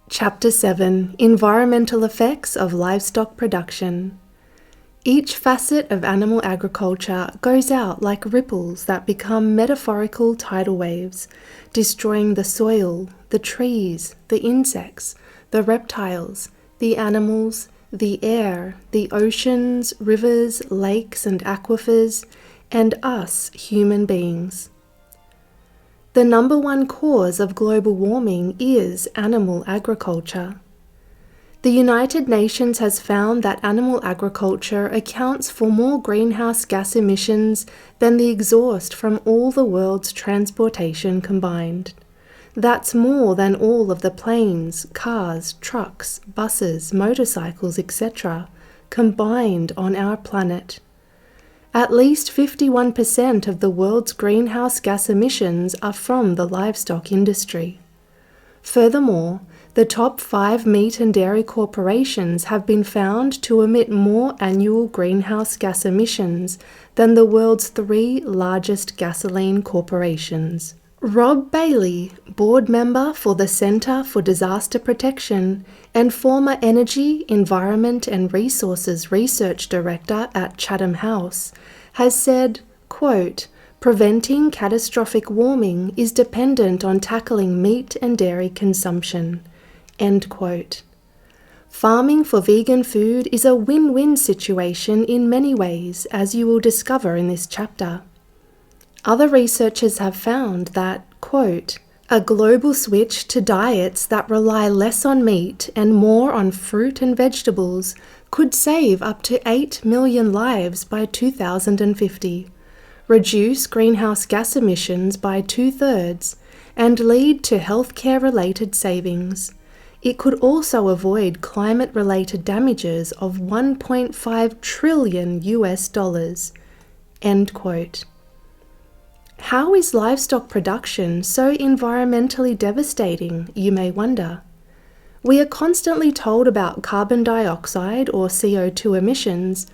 Chapter 7: Environmental Effects of Livestock Production. Each facet of animal agriculture goes out like ripples that become metaphorical tidal waves, destroying the soil, the trees, the insects, the reptiles, the animals, the air, the oceans, rivers, lakes, and aquifers, and us human beings. The number one cause of global warming is animal agriculture. The United Nations has found that animal agriculture accounts for more greenhouse gas emissions than the exhaust from all the world's transportation combined. That's more than all of the planes, cars, trucks, buses, motorcycles, etc. combined on our planet. At least 51% of the world's greenhouse gas emissions are from the livestock industry. Furthermore, the top 5 meat and dairy corporations have been found to emit more annual greenhouse gas emissions than the world's 3 largest gasoline corporations. Rob Bailey, board member for the Center for Disaster Protection and former Energy, Environment and Resources Research Director at Chatham House, has said, quote, "Preventing catastrophic warming is dependent on tackling meat and dairy consumption." End quote. Farming for vegan food is a win-win situation in many ways, as you will discover in this chapter. Other researchers have found that, quote, "A global switch to diets that rely less on meat and more on fruit and vegetables could save up to 8 million lives by 2050, reduce greenhouse gas emissions by 2/3, and lead to healthcare-related savings. It could also avoid climate-related damages of $1.5 trillion US. End quote. How is livestock production so environmentally devastating, you may wonder? We are constantly told about carbon dioxide or CO2 emissions,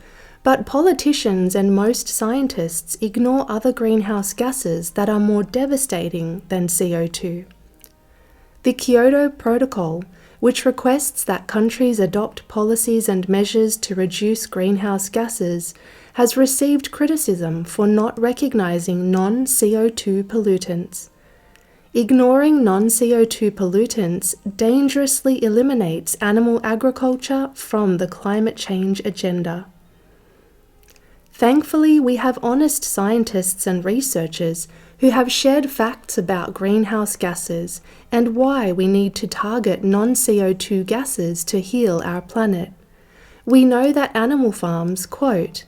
but politicians and most scientists ignore other greenhouse gases that are more devastating than CO2. The Kyoto Protocol, which requests that countries adopt policies and measures to reduce greenhouse gases, has received criticism for not recognizing non-CO2 pollutants. Ignoring non-CO2 pollutants dangerously eliminates animal agriculture from the climate change agenda. Thankfully, we have honest scientists and researchers who have shared facts about greenhouse gases and why we need to target non-CO2 gases to heal our planet. We know that animal farms, quote,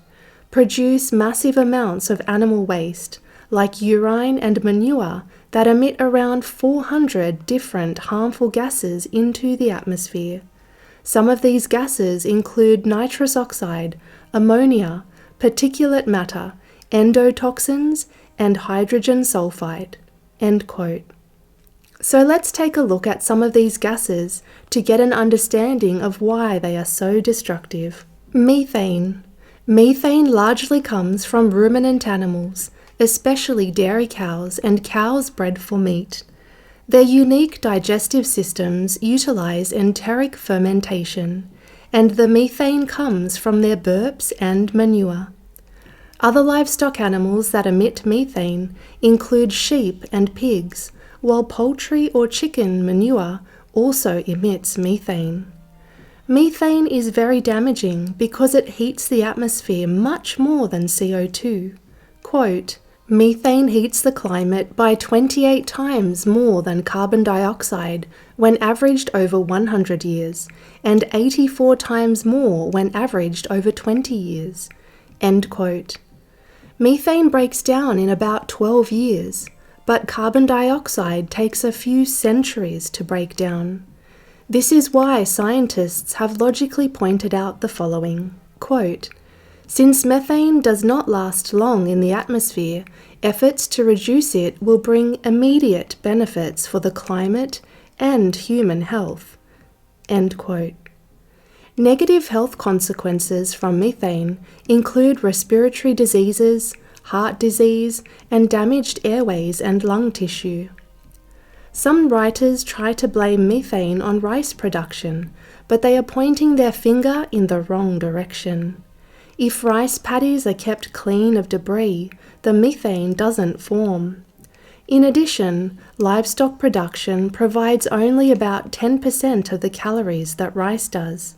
"produce massive amounts of animal waste, like urine and manure, that emit around 400 different harmful gases into the atmosphere. Some of these gases include nitrous oxide, ammonia, particulate matter, endotoxins, and hydrogen sulfide." End quote. So let's take a look at some of these gases to get an understanding of why they are so destructive. Methane. Methane largely comes from ruminant animals, especially dairy cows and cows bred for meat. Their unique digestive systems utilize enteric fermentation, and the methane comes from their burps and manure. Other livestock animals that emit methane include sheep and pigs, while poultry or chicken manure also emits methane. Methane is very damaging because it heats the atmosphere much more than CO2. Quote, "Methane heats the climate by 28 times more than carbon dioxide when averaged over 100 years, and 84 times more when averaged over 20 years. End quote. Methane breaks down in about 12 years, but carbon dioxide takes a few centuries to break down. This is why scientists have logically pointed out the following, quote, "Since methane does not last long in the atmosphere, efforts to reduce it will bring immediate benefits for the climate and human health." End quote. Negative health consequences from methane include respiratory diseases, heart disease, and damaged airways and lung tissue. Some writers try to blame methane on rice production, but they are pointing their finger in the wrong direction. If rice paddies are kept clean of debris, the methane doesn't form. In addition, livestock production provides only about 10% of the calories that rice does.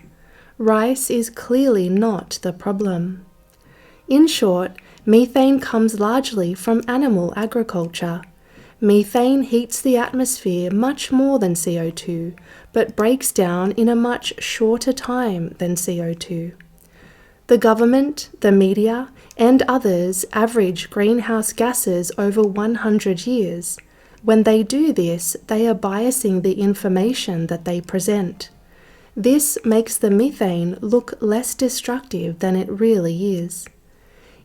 Rice is clearly not the problem. In short, methane comes largely from animal agriculture. Methane heats the atmosphere much more than CO2, but breaks down in a much shorter time than CO2. The government, the media, and others average greenhouse gases over 100 years. When they do this, they are biasing the information that they present. This makes the methane look less destructive than it really is.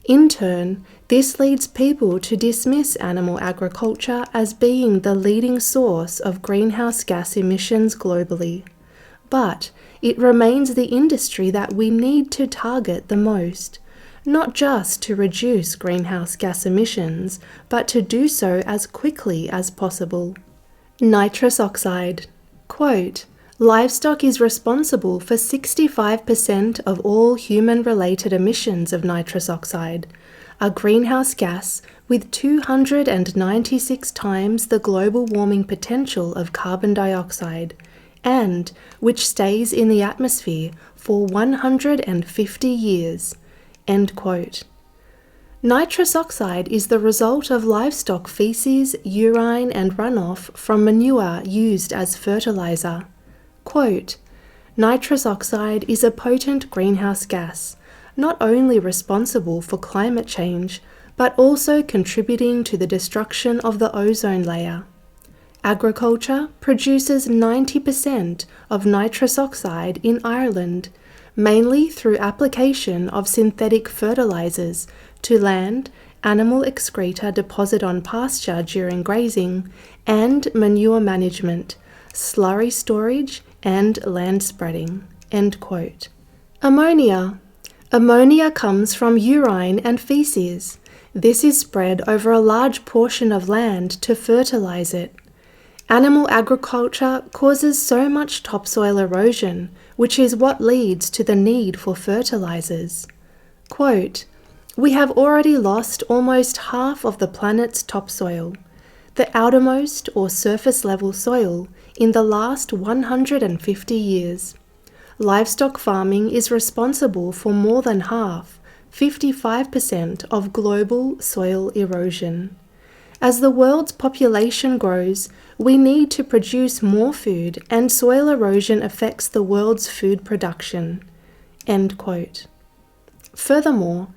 In turn, this leads people to dismiss animal agriculture as being the leading source of greenhouse gas emissions globally. But it remains the industry that we need to target the most, not just to reduce greenhouse gas emissions, but to do so as quickly as possible. Nitrous oxide. Quote, livestock is responsible for 65% of all human-related emissions of nitrous oxide, a greenhouse gas with 296 times the global warming potential of carbon dioxide, and which stays in the atmosphere for 150 years. End quote. Nitrous oxide is the result of livestock feces, urine, and runoff from manure used as fertilizer. Quote, nitrous oxide is a potent greenhouse gas, not only responsible for climate change, but also contributing to the destruction of the ozone layer. Agriculture produces 90% of nitrous oxide in Ireland, mainly through application of synthetic fertilizers to land, animal excreta deposit on pasture during grazing, and manure management, slurry storage, and land spreading. End quote. Ammonia. Ammonia comes from urine and feces. This is spread over a large portion of land to fertilize it. Animal agriculture causes so much topsoil erosion, which is what leads to the need for fertilizers. Quote, we have already lost almost half of the planet's topsoil, the outermost or surface level soil, in the last 150 years. Livestock farming is responsible for more than half, 55% of global soil erosion. As the world's population grows, we need to produce more food, and soil erosion affects the world's food production. End quote. Furthermore,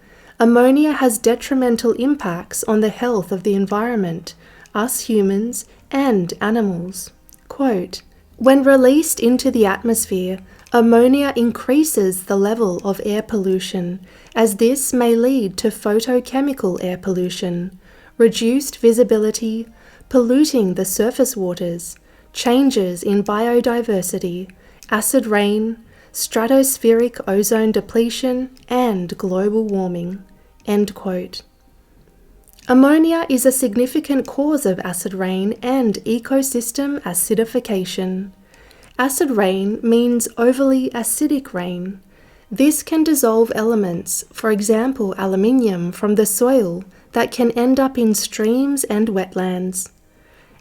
ammonia has detrimental impacts on the health of the environment, us humans, and animals. Quote, when released into the atmosphere, ammonia increases the level of air pollution, as this may lead to photochemical air pollution, reduced visibility, polluting the surface waters, changes in biodiversity, acid rain, stratospheric ozone depletion, and global warming. End quote. Ammonia is a significant cause of acid rain and ecosystem acidification. Acid rain means overly acidic rain. This can dissolve elements, for example aluminium, from the soil that can end up in streams and wetlands.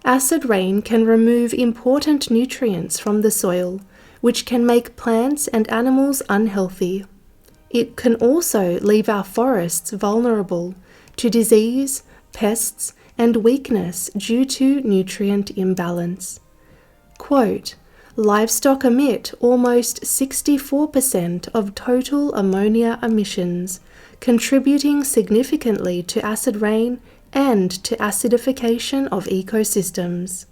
Acid rain can remove important nutrients from the soil, which can make plants and animals unhealthy. It can also leave our forests vulnerable to disease, pests, and weakness due to nutrient imbalance. Quote, livestock emit almost 64% of total ammonia emissions, contributing significantly to acid rain and to acidification of ecosystems.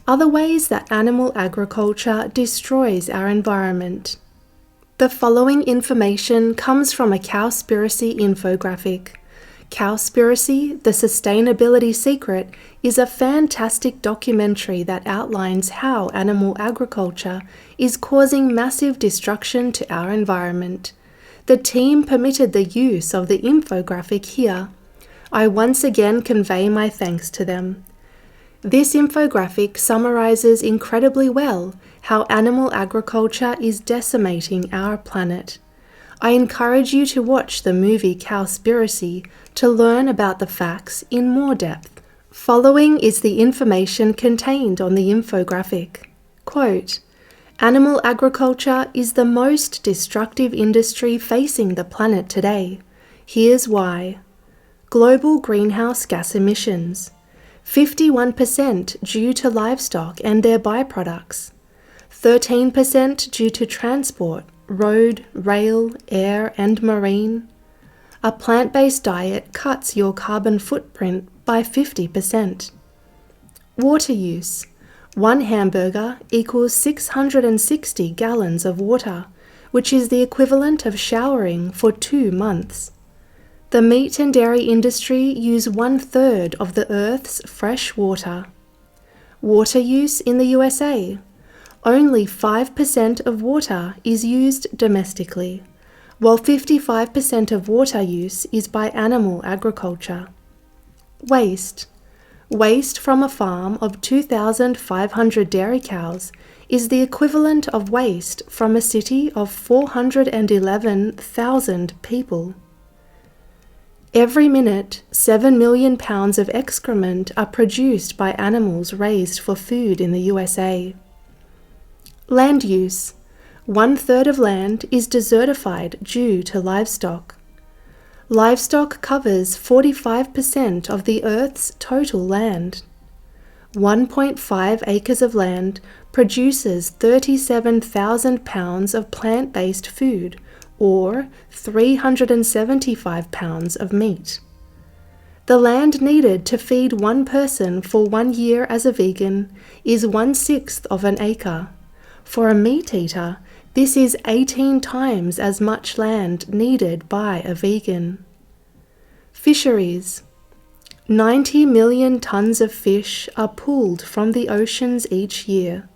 Other ways that animal agriculture destroys our environment. The following information comes from a Cowspiracy infographic. Cowspiracy, The Sustainability Secret, is a fantastic documentary that outlines how animal agriculture is causing massive destruction to our environment. The team permitted the use of the infographic here. I once again convey my thanks to them. This infographic summarizes incredibly well how animal agriculture is decimating our planet. I encourage you to watch the movie Cowspiracy to learn about the facts in more depth. Following is the information contained on the infographic. Quote, "Animal agriculture is the most destructive industry facing the planet today. Here's why. Global greenhouse gas emissions. 51% due to livestock and their byproducts. 13% due to transport, road, rail, air, and marine. A plant-based diet cuts your carbon footprint by 50%. Water use. One hamburger equals 660 gallons of water, which is the equivalent of showering for 2 months. The meat and dairy industry use 1/3 of the Earth's fresh water. Water use in the USA. Only 5% of water is used domestically, while 55% of water use is by animal agriculture. Waste. Waste from a farm of 2,500 dairy cows is the equivalent of waste from a city of 411,000 people. Every minute, 7 million pounds of excrement are produced by animals raised for food in the USA. Land use. 1/3 of land is desertified due to livestock. Livestock covers 45% of the Earth's total land. 1.5 acres of land produces 37,000 pounds of plant-based food, or 375 pounds of meat. The land needed to feed one person for 1 year as a vegan is 1/6 of an acre. For a meat eater, this is 18 times as much land needed by a vegan. Fisheries. 90 million tons of fish are pulled from the oceans each year.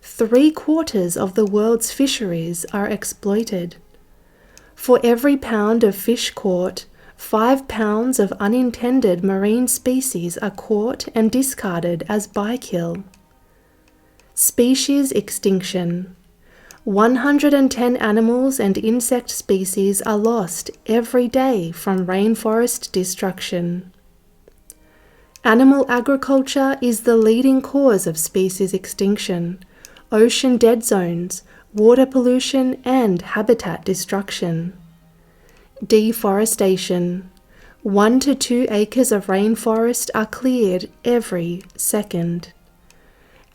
3/4 of the world's fisheries are exploited. For every pound of fish caught, 5 pounds of unintended marine species are caught and discarded as bykill. Species extinction. 110 animals and insect species are lost every day from rainforest destruction. Animal agriculture is the leading cause of species extinction, ocean dead zones, water pollution, and habitat destruction. Deforestation. 1 to 2 acres of rainforest are cleared every second.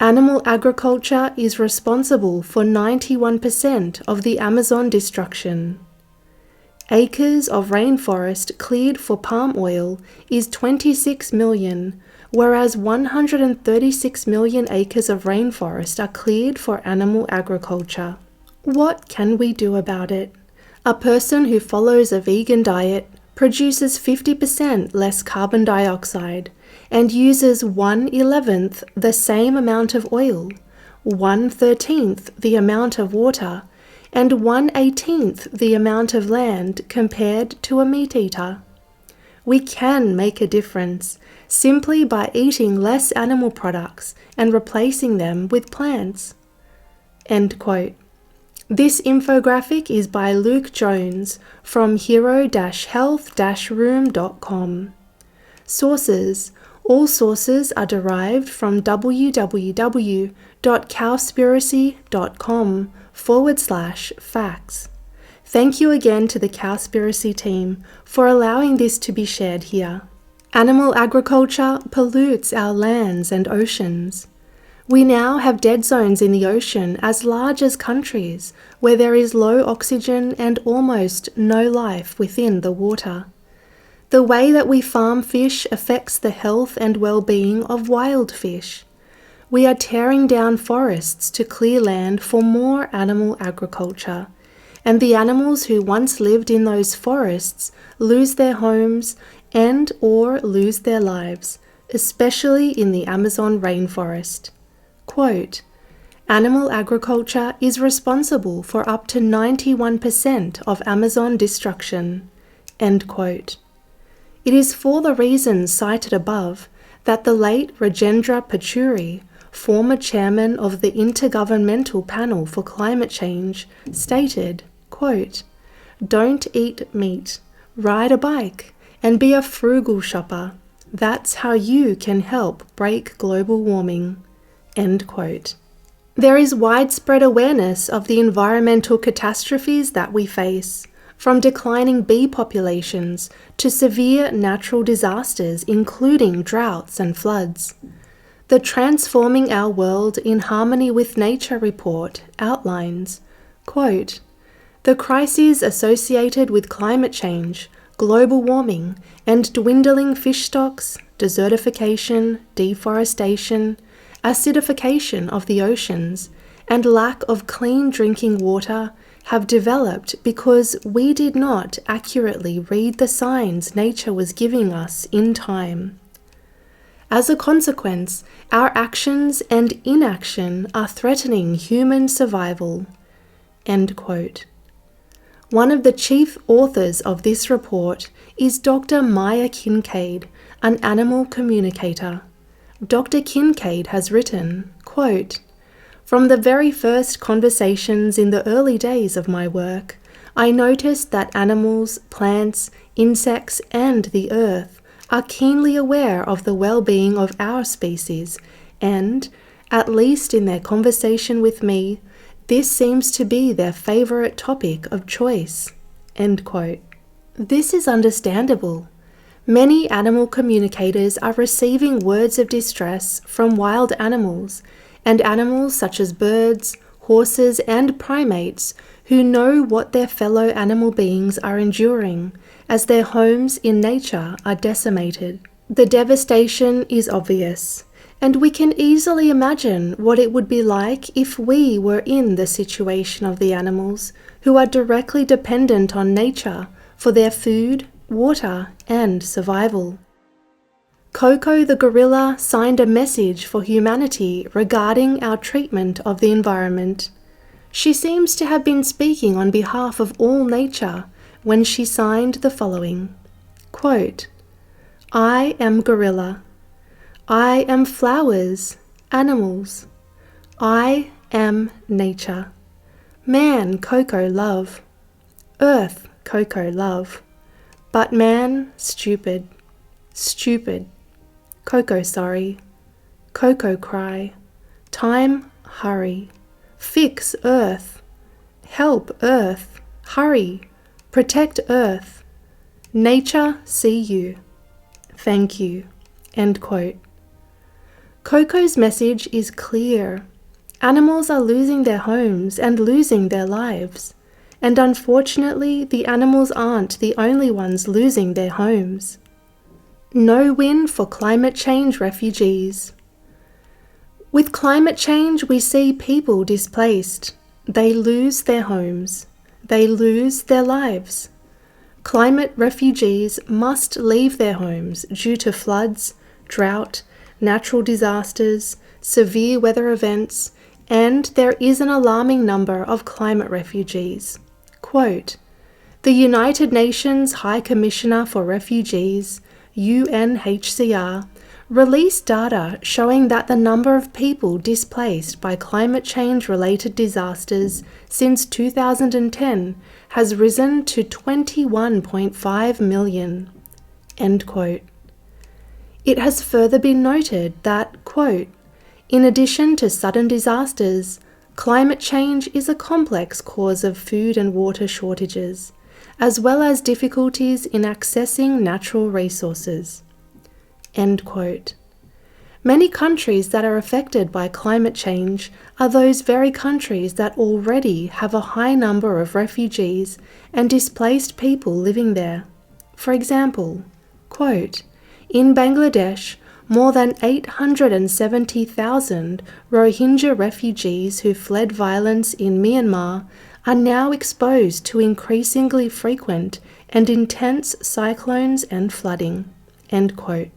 Animal agriculture is responsible for 91% of the Amazon destruction. Acres of rainforest cleared for palm oil is 26 million, whereas 136 million acres of rainforest are cleared for animal agriculture. What can we do about it? A person who follows a vegan diet produces 50% less carbon dioxide and uses 1/11 the same amount of oil, 1/13 the amount of water, and 1/18 the amount of land compared to a meat eater. We can make a difference simply by eating less animal products and replacing them with plants." End quote. This infographic is by Luke Jones from hero-health-room.com. Sources. All sources are derived from www.cowspiracy.com/facts. Thank you again to the Cowspiracy team for allowing this to be shared here. Animal agriculture pollutes our lands and oceans. We now have dead zones in the ocean as large as countries where there is low oxygen and almost no life within the water. The way that we farm fish affects the health and well-being of wild fish. We are tearing down forests to clear land for more animal agriculture, and the animals who once lived in those forests lose their homes and/or lose their lives, especially in the Amazon rainforest. Quote, "Animal agriculture is responsible for up to 91% of Amazon destruction." End quote. It is for the reasons cited above that the late Rajendra Pachuri, former chairman of the Intergovernmental Panel for Climate Change, stated, quote, "Don't eat meat, ride a bike, and be a frugal shopper. That's how you can help break global warming." End quote. There is widespread awareness of the environmental catastrophes that we face, from declining bee populations to severe natural disasters, including droughts and floods. The Transforming Our World in Harmony with Nature report outlines, quote, "The crises associated with climate change, global warming, and dwindling fish stocks, desertification, deforestation, acidification of the oceans, and lack of clean drinking water have developed because we did not accurately read the signs nature was giving us in time. As a consequence, our actions and inaction are threatening human survival." End quote. One of the chief authors of this report is Dr. Maya Kincaid, an animal communicator. Dr. Kincaid has written, quote, "From the very first conversations in the early days of my work, I noticed that animals, plants, insects, and the earth are keenly aware of the well-being of our species, and, at least in their conversation with me, this seems to be their favorite topic of choice." End quote. This is understandable. Many animal communicators are receiving words of distress from wild animals, and animals such as birds, horses, and primates who know what their fellow animal beings are enduring as their homes in nature are decimated. The devastation is obvious, and we can easily imagine what it would be like if we were in the situation of the animals who are directly dependent on nature for their food, water, and survival. Coco the gorilla signed a message for humanity regarding our treatment of the environment. She seems to have been speaking on behalf of all nature when she signed the following, quote, "I am gorilla. I am flowers, animals. I am nature. Man, Coco love. Earth, Coco love. But man, stupid. Stupid. Coco sorry. Coco cry. Time, hurry. Fix earth. Help earth. Hurry. Protect earth. Nature see you. Thank you." End quote. Coco's message is clear. Animals are losing their homes and losing their lives. And unfortunately, the animals aren't the only ones losing their homes. No win for climate change refugees. With climate change, we see people displaced. They lose their homes. They lose their lives. Climate refugees must leave their homes due to floods, drought, natural disasters, severe weather events, and there is an alarming number of climate refugees. Quote, "The United Nations High Commissioner for Refugees, UNHCR, released data showing that the number of people displaced by climate change-related disasters since 2010 has risen to 21.5 million. End quote. It has further been noted that, quote, "In addition to sudden disasters, climate change is a complex cause of food and water shortages, as well as difficulties in accessing natural resources." End quote. Many countries that are affected by climate change are those very countries that already have a high number of refugees and displaced people living there. For example, quote, "In Bangladesh, more than 870,000 Rohingya refugees who fled violence in Myanmar are now exposed to increasingly frequent and intense cyclones and flooding." End quote.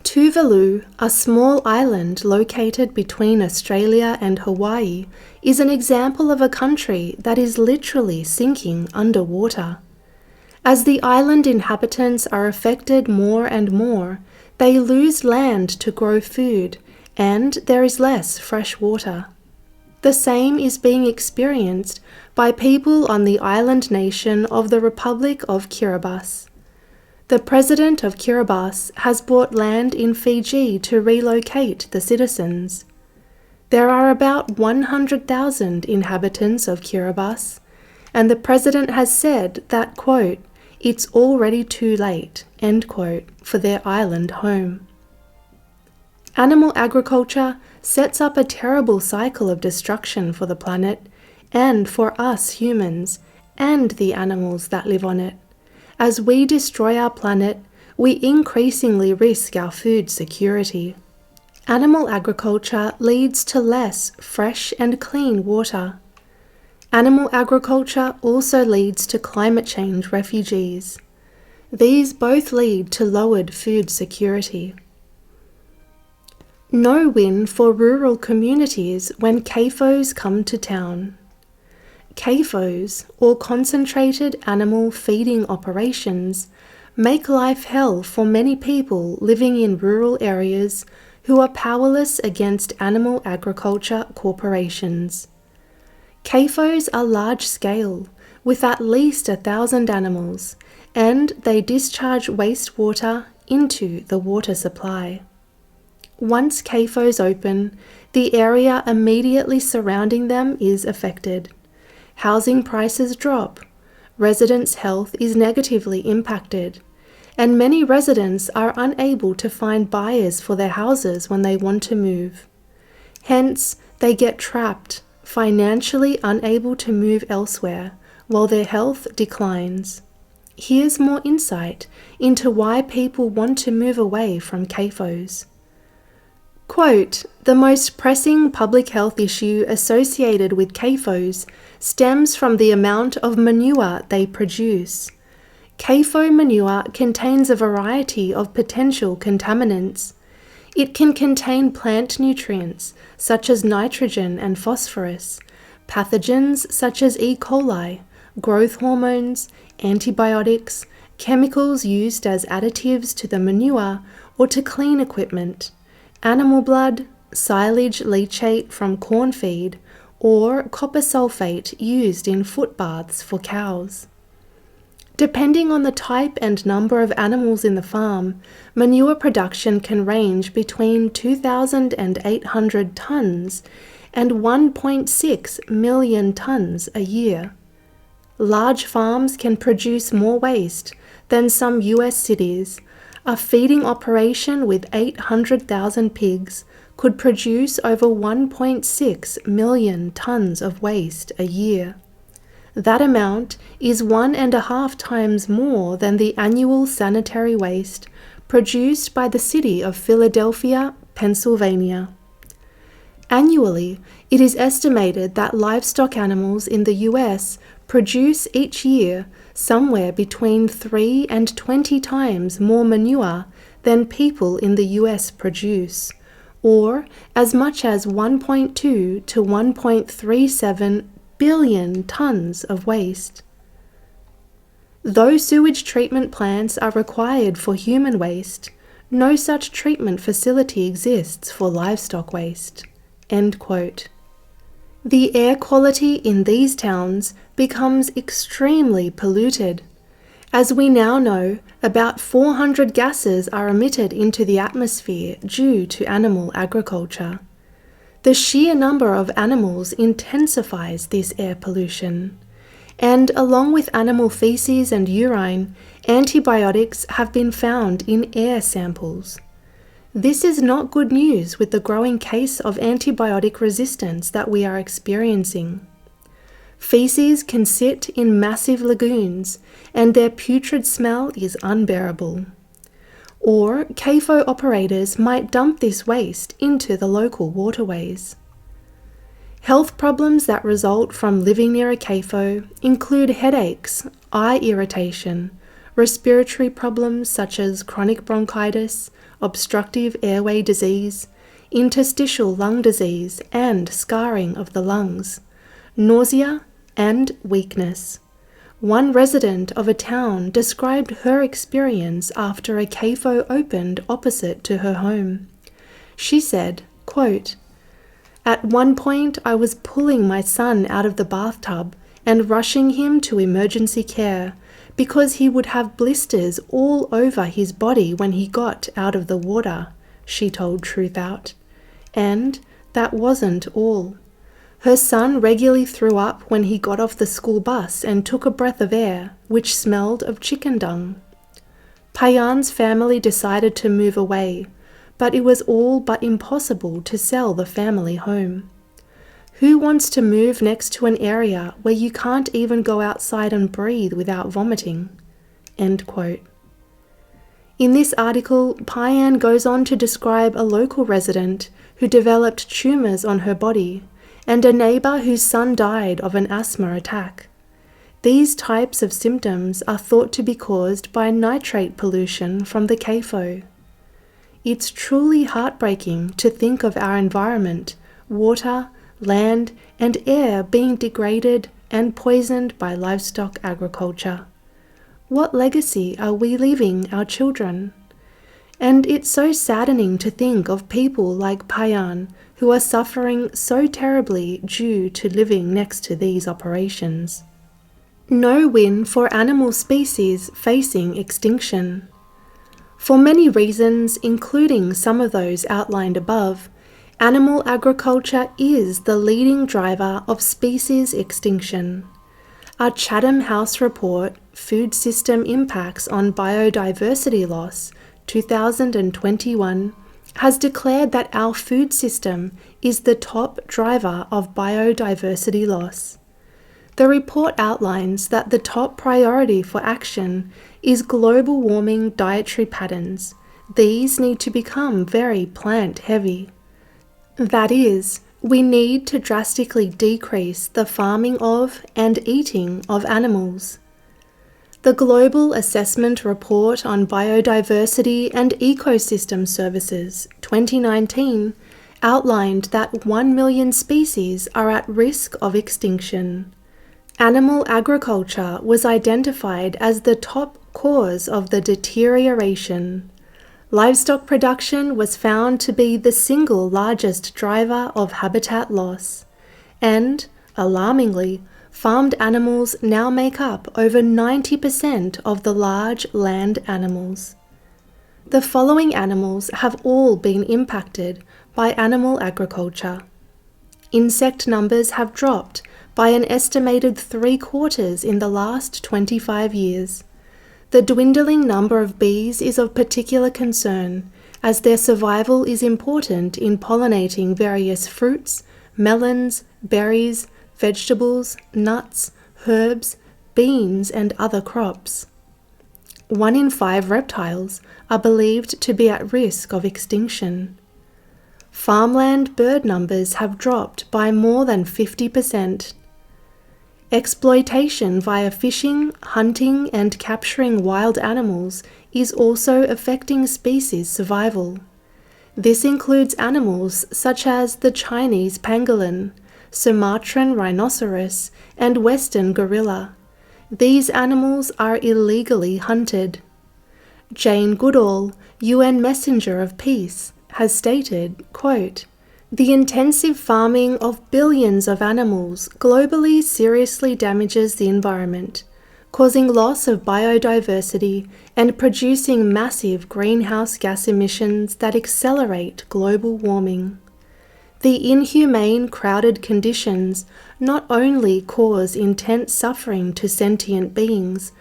Tuvalu, a small island located between Australia and Hawaii, is an example of a country that is literally sinking underwater. As the island inhabitants are affected more and more, They lose land to grow food, and there is less fresh water. The same is being experienced by people on the island nation of the Republic of Kiribati. The president of Kiribati has bought land in Fiji to relocate the citizens. There are about 100,000 inhabitants of Kiribati, and the president has said that, quote, "It's already too late," end quote, for their island home. Animal agriculture sets up a terrible cycle of destruction for the planet and for us humans and the animals that live on it. As we destroy our planet, we increasingly risk our food security. Animal agriculture leads to less fresh and clean water. Animal agriculture also leads to climate change refugees. These both lead to lowered food security. No win for rural communities when CAFOs come to town. CAFOs, or concentrated animal feeding operations, make life hell for many people living in rural areas who are powerless against animal agriculture corporations. CAFOs are large-scale, with at least 1,000 animals, and they discharge wastewater into the water supply. Once CAFOs open, the area immediately surrounding them is affected. Housing prices drop, residents' health is negatively impacted, and many residents are unable to find buyers for their houses when they want to move. Hence, they get trapped, financially unable to move elsewhere, while their health declines. Here's more insight into why people want to move away from CAFOs. Quote, "The most pressing public health issue associated with CAFOs stems from the amount of manure they produce. CAFO manure contains a variety of potential contaminants. It can contain plant nutrients such as nitrogen and phosphorus, pathogens such as E. coli, growth hormones, antibiotics, chemicals used as additives to the manure or to clean equipment, animal blood, silage leachate from corn feed, or copper sulfate used in foot baths for cows. Depending on the type and number of animals in the farm, manure production can range between 2,800 tonnes and 1.6 million tonnes a year. Large farms can produce more waste than some US cities. A feeding operation with 800,000 pigs could produce over 1.6 million tonnes of waste a year. That amount is 1.5 times more than the annual sanitary waste produced by the city of Philadelphia, Pennsylvania. Annually, it is estimated that livestock animals in the US produce each year somewhere between 3 and 20 times more manure than people in the US produce, or as much as 1.2 to 1.37 billion tonnes of waste. Though sewage treatment plants are required for human waste, no such treatment facility exists for livestock waste." End quote. The air quality in these towns becomes extremely polluted. As we now know, about 400 gases are emitted into the atmosphere due to animal agriculture. The sheer number of animals intensifies this air pollution, and along with animal feces and urine, antibiotics have been found in air samples. This is not good news with the growing case of antibiotic resistance that we are experiencing. Feces can sit in massive lagoons, and their putrid smell is unbearable. Or CAFO operators might dump this waste into the local waterways. Health problems that result from living near a CAFO include headaches, eye irritation, respiratory problems such as chronic bronchitis, obstructive airway disease, interstitial lung disease and scarring of the lungs, nausea and weakness. One resident of a town described her experience after a CAFO opened opposite to her home. She said, quote, "At one point I was pulling my son out of the bathtub and rushing him to emergency care because he would have blisters all over his body when he got out of the water," she told Truthout. And that wasn't all. Her son regularly threw up when he got off the school bus and took a breath of air, which smelled of chicken dung. Payan's family decided to move away, but it was all but impossible to sell the family home. Who wants to move next to an area where you can't even go outside and breathe without vomiting? End quote. In this article, Payan goes on to describe a local resident who developed tumours on her body and a neighbour whose son died of an asthma attack. These types of symptoms are thought to be caused by nitrate pollution from the CAFO. It's truly heartbreaking to think of our environment, water, land, and air being degraded and poisoned by livestock agriculture. What legacy are we leaving our children? And it's so saddening to think of people like Payan who are suffering so terribly due to living next to these operations. No win for animal species facing extinction. For many reasons, including some of those outlined above, animal agriculture is the leading driver of species extinction. Our Chatham House report, Food System Impacts on Biodiversity Loss, 2021, has declared that our food system is the top driver of biodiversity loss. The report outlines that the top priority for action is global warming dietary patterns. These need to become very plant-heavy. That is, we need to drastically decrease the farming of and eating of animals. The Global Assessment Report on Biodiversity and Ecosystem Services, 2019, outlined that 1 million species are at risk of extinction. Animal agriculture was identified as the top cause of the deterioration. Livestock production was found to be the single largest driver of habitat loss, and, alarmingly, farmed animals now make up over 90% of the large land animals. The following animals have all been impacted by animal agriculture. Insect numbers have dropped by an estimated 3/4 in the last 25 years. The dwindling number of bees is of particular concern, as their survival is important in pollinating various fruits, melons, berries, vegetables, nuts, herbs, beans, and other crops. 1 in 5 reptiles are believed to be at risk of extinction. Farmland bird numbers have dropped by more than 50%. Exploitation via fishing, hunting, and capturing wild animals is also affecting species survival. This includes animals such as the Chinese pangolin, Sumatran rhinoceros, and western gorilla. These animals are illegally hunted. Jane Goodall, UN Messenger of Peace, has stated, quote, "The intensive farming of billions of animals globally seriously damages the environment, causing loss of biodiversity and producing massive greenhouse gas emissions that accelerate global warming. The inhumane, crowded conditions not only cause intense suffering to sentient beings,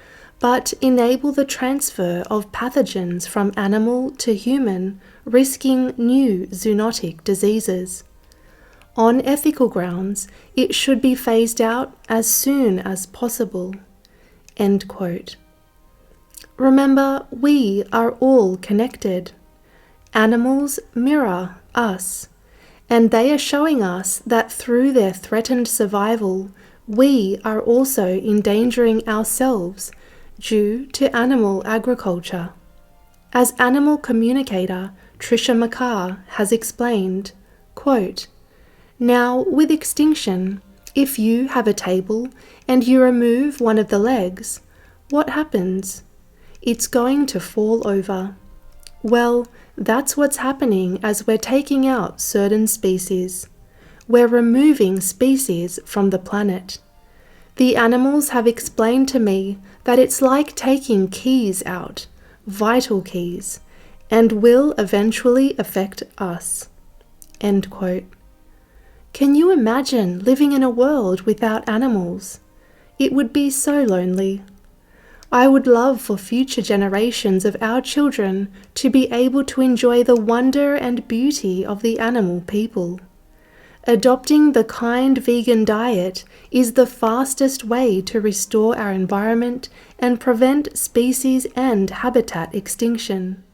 but enable the transfer of pathogens from animal to human, risking new zoonotic diseases. On ethical grounds, it should be phased out as soon as possible." End quote. Remember, we are all connected. Animals mirror us, and they are showing us that through their threatened survival, we are also endangering ourselves due to animal agriculture. As animal communicator Tricia McCarr has explained, quote, "Now, with extinction, If you have a table and you remove one of the legs, what happens? It's going to fall over. Well, that's what's happening as we're taking out certain species. We're removing species from the planet. The animals have explained to me that it's like taking keys out, vital keys, and will eventually affect us." End quote. Can you imagine living in a world without animals? It would be so lonely. I would love for future generations of our children to be able to enjoy the wonder and beauty of the animal people. Adopting the kind vegan diet is the fastest way to restore our environment and prevent species and habitat extinction.